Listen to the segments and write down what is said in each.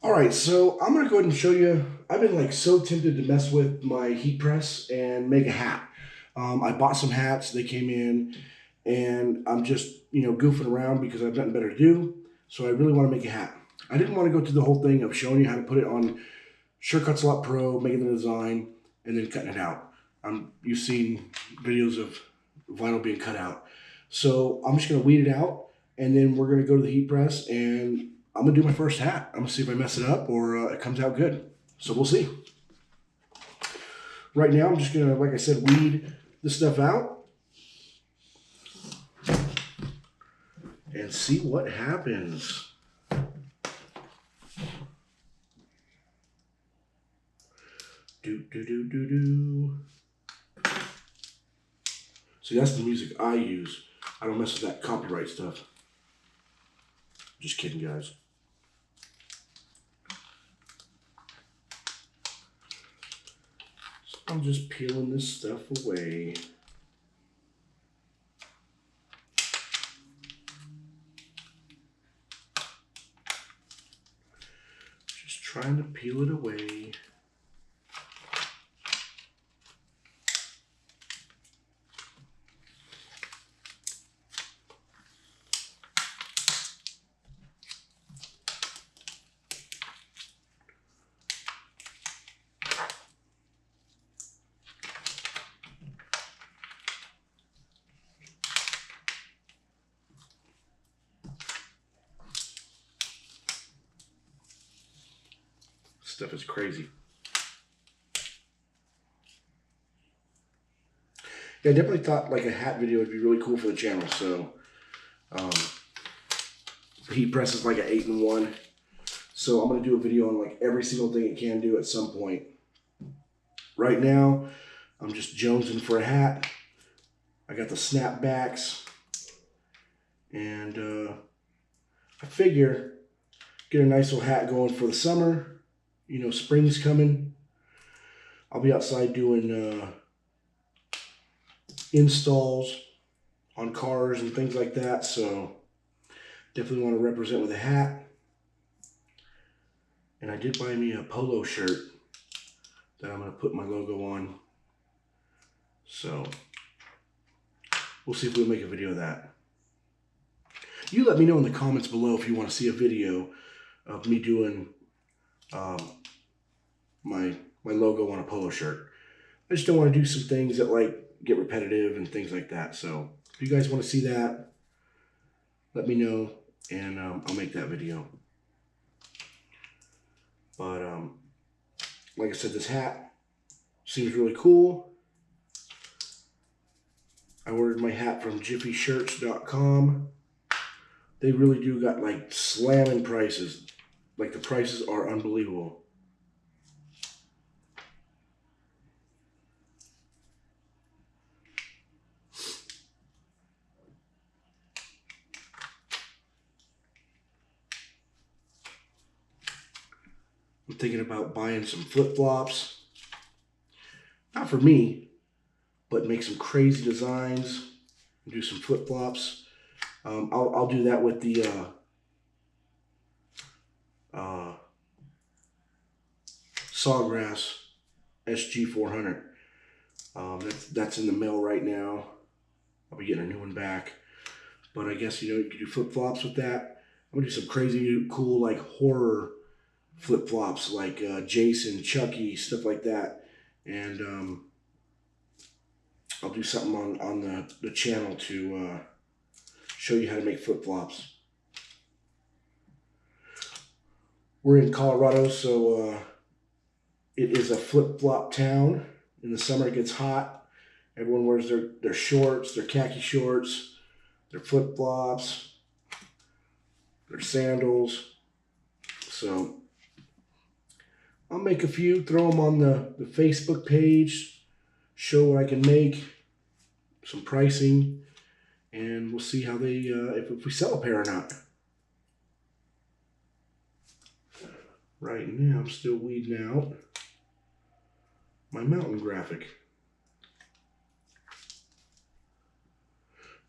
All right, so I'm gonna go ahead and show you. I've been like so tempted to mess with my heat press and make a hat. I bought some hats. They came in, and I'm just goofing around because I've nothing better to do. So I really want to make a hat. I didn't want to go through the whole thing of showing you how to put it on Cuts a Lot Pro, making the design, and then cutting it out. You've seen videos of vinyl being cut out. So I'm just gonna weed it out, and then we're gonna go to the heat press, and I'm gonna do my first hat. I'm gonna see if I mess it up or it comes out good. So we'll see. Right now, I'm just gonna, like I said, weed this stuff out and see what happens. Do do do do do. See, that's the music I use. I don't mess with that copyright stuff. Just kidding, guys. So I'm just peeling this stuff away. Just trying to peel it away. Stuff is crazy. Yeah, I definitely thought like a hat video would be really cool for the channel. So um, the heat press is like an 8-in-1. So I'm gonna do a video on like every single thing it can do at some point. Right now, I'm just jonesing for a hat. I got the snapbacks, and I figure get a nice little hat going for the summer. You know, spring's coming. I'll be outside doing installs on cars and things like that. So definitely want to represent with a hat. And I did buy me a polo shirt that I'm going to put my logo on. So we'll see if we'll make a video of that. You let me know in the comments below if you want to see a video of me doing my logo on a polo shirt. I just don't want to do some things that like get repetitive and things like that. So if you guys want to see that, let me know, and I'll make that video. But like I said, this hat seems really cool. I ordered my hat from jiffyshirts.com. They really do got like slamming prices. Like the prices are unbelievable. I'm thinking about buying some flip-flops. Not for me, but make some crazy designs and do some flip-flops. I'll do that with the Sawgrass SG400. That's in the mail right now. I'll be getting a new one back. But I guess, you could do flip-flops with that. I'm going to do some crazy, cool, like horror flip-flops, like Jason, Chucky, stuff like that. And I'll do something on the channel to show you how to make flip-flops. We're in Colorado, so it is a flip-flop town. In the summer, it gets hot. Everyone wears their shorts, their khaki shorts, their flip-flops, their sandals. So I'll make a few, throw them on the Facebook page, show what I can make, some pricing, and we'll see how they, if we sell a pair or not. Right now, I'm still weeding out my mountain graphic.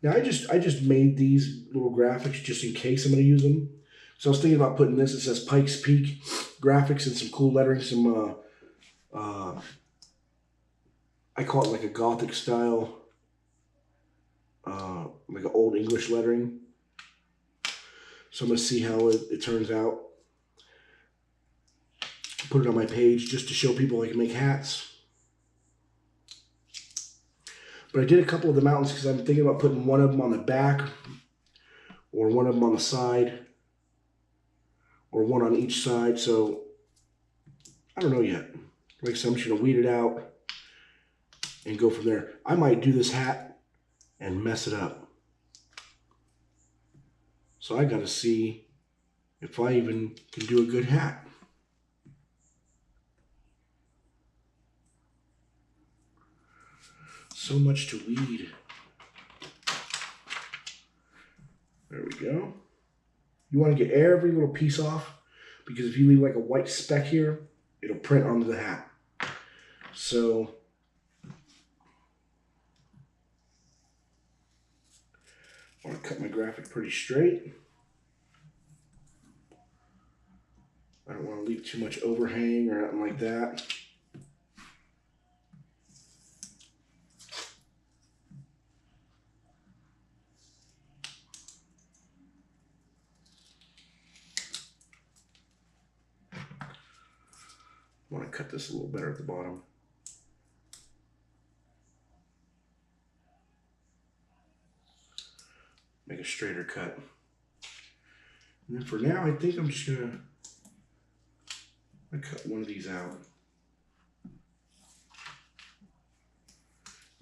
Now I just made these little graphics just in case I'm going to use them. So I was thinking about putting this. It says Pikes Peak graphics and some cool lettering. Some I call it like a Gothic style, like an old English lettering. So I'm gonna see how it turns out. Put it on my page just to show people I can make hats. But I did a couple of the mountains because I'm thinking about putting one of them on the back, or one of them on the side, or one on each side. So I don't know yet. Like I said, I'm just gonna weed it out and go from there. I might do this hat and mess it up. So I gotta see if I even can do a good hat. So much to weed. There we go. You want to get every little piece off, because if you leave like a white speck here, it'll print onto the hat. So I want to cut my graphic pretty straight. I don't want to leave too much overhang or anything like that. I want to cut this a little better at the bottom. Make a straighter cut. And then for now, I think I'm just gonna cut one of these out.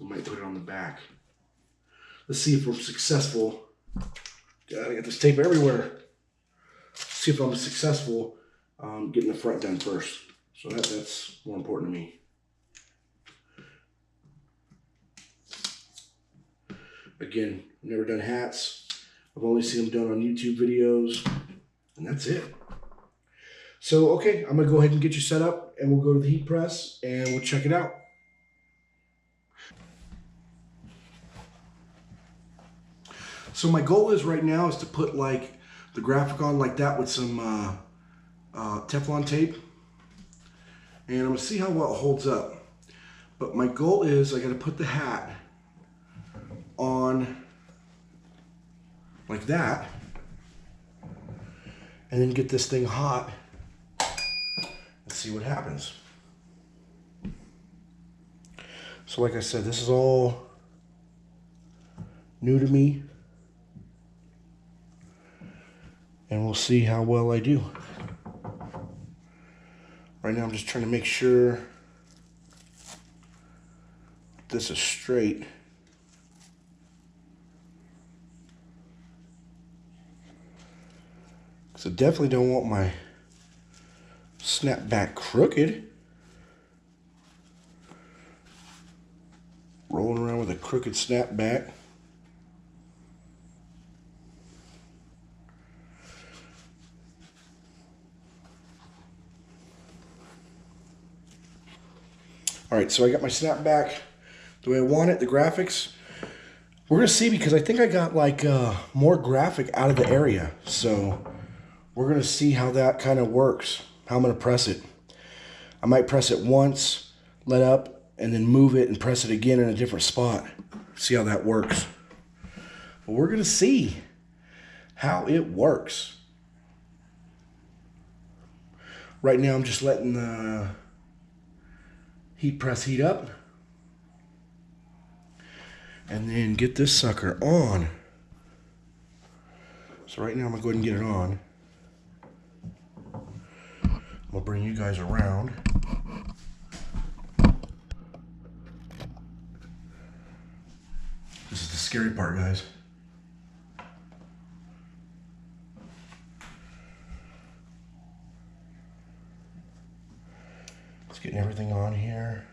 I might put it on the back. Let's see if we're successful. God, I got this tape everywhere. See if I'm successful getting the front done first. So that's more important to me. Again, I've never done hats. I've only seen them done on YouTube videos, and that's it. So, okay, I'm gonna go ahead and get you set up, and we'll go to the heat press, and we'll check it out. So my goal is right now is to put like the graphic on like that with some Teflon tape, and I'm gonna see how well it holds up. But my goal is I gotta put the hat on like that, and then get this thing hot and see what happens. So like I said, this is all new to me, and we'll see how well I do. Right now I'm just trying to make sure this is straight. So definitely don't want my snap back crooked. Rolling around with a crooked snap back. All right, so I got my snap back the way I want it, the graphics. We're gonna see, because I think I got like more graphic out of the area. So we're gonna see how that kind of works, how I'm gonna press it. I might press it once, let up, and then move it and press it again in a different spot. See how that works. But we're gonna see how it works. Right now I'm just letting the heat press heat up, and then get this sucker on. So right now I'm gonna go ahead and get it on. I'm gonna bring you guys around. This is the scary part, guys. Just getting everything on here.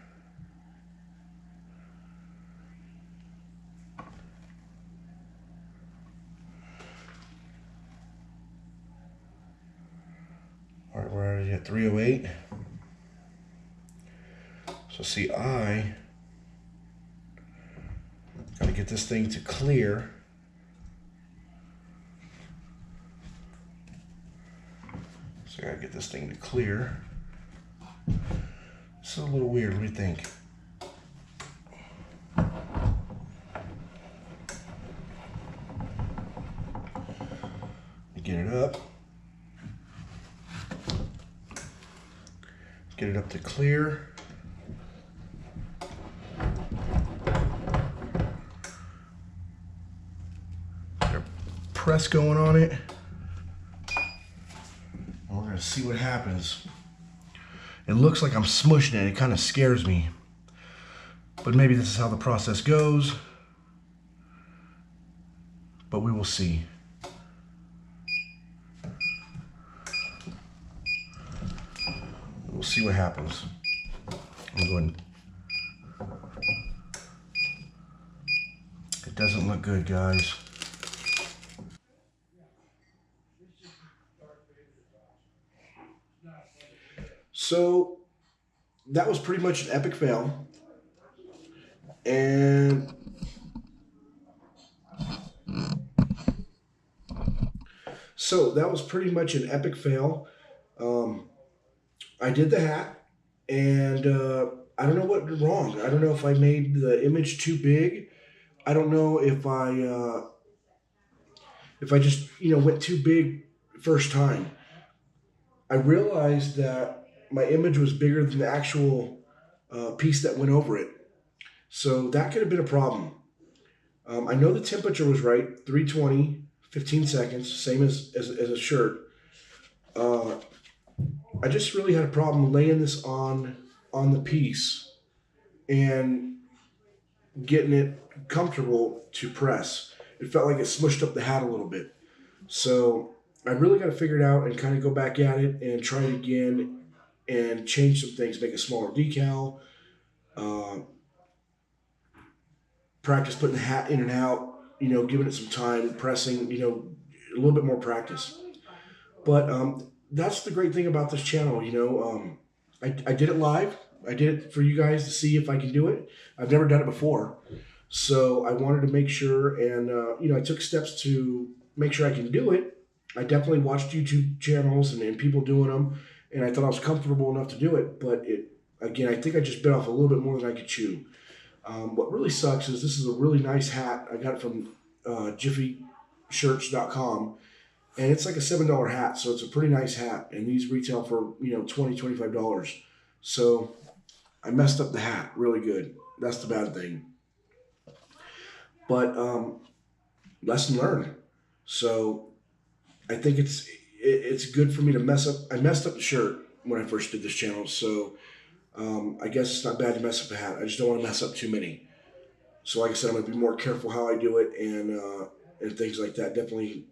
All right, we're already at 308. So see, I gotta get this thing to clear. So I gotta get this thing to clear. It's a little weird, let me think. Get it up. Get it up to clear. Got a press going on it. And we're gonna see what happens. It looks like I'm smushing it. It kind of scares me. But maybe this is how the process goes. But we will see. We'll see what happens. I'm going. It doesn't look good, guys. So that was pretty much an epic fail. And so that was pretty much an epic fail. I did the hat, and I don't know what went wrong. I don't know if I made the image too big. I don't know if I just went too big first time. I realized that my image was bigger than the actual piece that went over it, so that could have been a problem. I know the temperature was right, 320, 15 seconds, same as a shirt. I just really had a problem laying this on the piece and getting it comfortable to press. It felt like it smushed up the hat a little bit. So I really got to figure it out and kind of go back at it and try it again and change some things, make a smaller decal, practice putting the hat in and out, giving it some time, pressing, a little bit more practice. But that's the great thing about this channel, I did it live. I did it for you guys to see if I can do it. I've never done it before. So I wanted to make sure, and I took steps to make sure I can do it. I definitely watched YouTube channels and people doing them, and I thought I was comfortable enough to do it. But again, I think I just bit off a little bit more than I could chew. What really sucks is this is a really nice hat. I got it from jiffyshirts.com. And it's like a $7 hat, so it's a pretty nice hat. And these retail for, $20, $25. So I messed up the hat really good. That's the bad thing. But lesson learned. So I think it's good for me to mess up. I messed up the shirt when I first did this channel. So I guess it's not bad to mess up the hat. I just don't want to mess up too many. So like I said, I'm going to be more careful how I do it and things like that. Definitely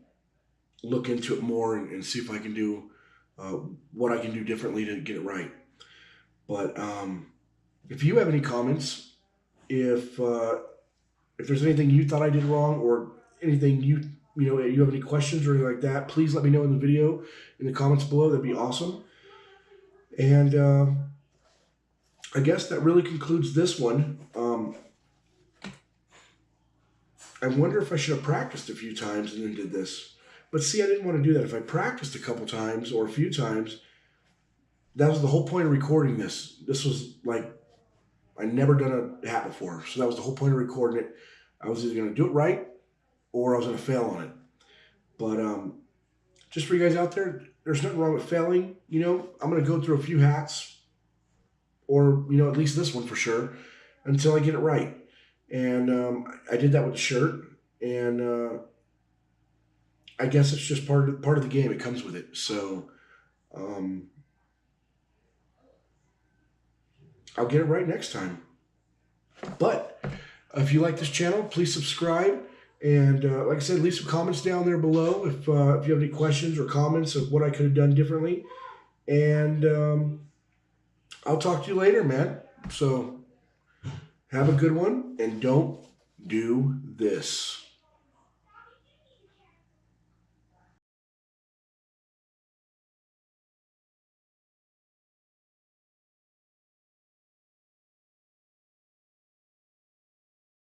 look into it more and see if I can do what I can do differently to get it right. But if you have any comments, if there's anything you thought I did wrong or anything you have any questions or anything like that, please let me know in the video, in the comments below. That'd be awesome. And I guess that really concludes this one. I wonder if I should have practiced a few times and then did this. But see, I didn't want to do that. If I practiced a couple times or a few times, that was the whole point of recording this. This was like, I never done a hat before. So that was the whole point of recording it. I was either going to do it right or I was going to fail on it. But just for you guys out there, there's nothing wrong with failing. I'm going to go through a few hats or, at least this one for sure until I get it right. And I did that with the shirt, and I guess it's just part of the game. It comes with it. So I'll get it right next time. But if you like this channel, please subscribe. And like I said, leave some comments down there below if you have any questions or comments of what I could have done differently. And I'll talk to you later, man. So have a good one, and don't do this.